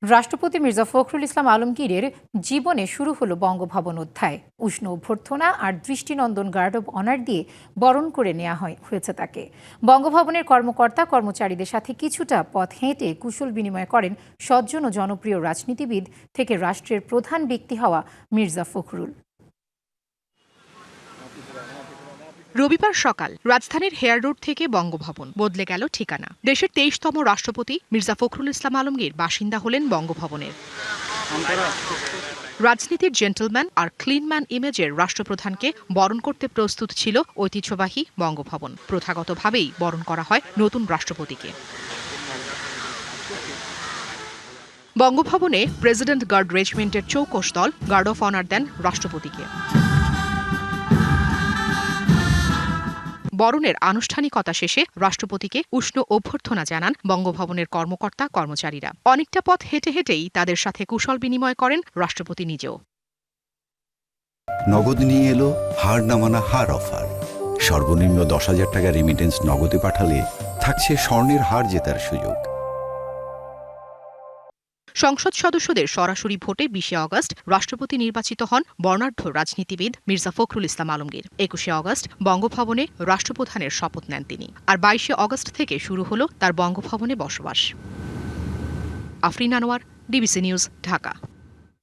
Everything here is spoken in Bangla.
রাষ্ট্রপতি মির্জা ফখরুল ইসলাম আলমগীরের জীবনে শুরু হলো বঙ্গভবন অধ্যায়। উষ্ণ অভ্যর্থনা আর দৃষ্টিনন্দন গার্ড অব অনার দিয়ে বরণ করে নেওয়া হয়েছে তাকে। বঙ্গভবনের কর্মকর্তা কর্মচারীদের সাথে কিছুটা পথ হেঁটে কুশল বিনিময় করেন সজ্জন ও জনপ্রিয় রাজনীতিবিদ থেকে রাষ্ট্রের প্রধান ব্যক্তি হওয়া মির্জা ফখরুল। রবিবার সকাল রাজধানীর হেয়ার রোড থেকে বঙ্গভবন বদলে গেল ঠিকানা। দেশের ২৩তম রাষ্ট্রপতি মির্জা ফখরুল ইসলাম আলমগীর বাসিন্দা হলেন বঙ্গভবনের। রাজনীতির জেন্টলম্যান আর ক্লিনম্যান ইমেজের রাষ্ট্রপ্রধানকে বরণ করতে প্রস্তুত ছিল ঐতিহ্যবাহী বঙ্গভবন। প্রথাগতভাবেই বরণ করা হয় নতুন রাষ্ট্রপতিকে। বঙ্গভবনে প্রেসিডেন্ট গার্ড রেজিমেন্টের চৌকস দল গার্ড অফ অনার দেন রাষ্ট্রপতিকে। বরণের আনুষ্ঠানিকতা শেষে রাষ্ট্রপতিকে উষ্ণ অভ্যর্থনা জানান বঙ্গভবনের কর্মকর্তা কর্মচারীরা। অনেকটা পথ হেঁটে হেঁটেই তাদের সাথে কুশল বিনিময় করেন রাষ্ট্রপতি নিজেও। নগদ নিয়ে এলো হার না মানা হার অফার। সর্বনিম্ন 10,000 টাকা রেমিটেন্স নগদে পাঠালে থাকছে স্বর্ণের হার জেতার সুযোগ। সংসদ সদস্যদের সরাসরি ভোটে ২০ আগস্ট রাষ্ট্রপতি নির্বাচিত হন বর্ণাঢ্য রাজনীতিবিদ মির্জা ফখরুল ইসলাম আলমগীর। ২১ আগস্ট বঙ্গভবনে রাষ্ট্রপ্রধানের শপথ নেন তিনি। আর ২২ আগস্ট থেকে শুরু হলো তার বঙ্গভবনে বসবাস। Afrin Anwar, DBC news, Dhaka.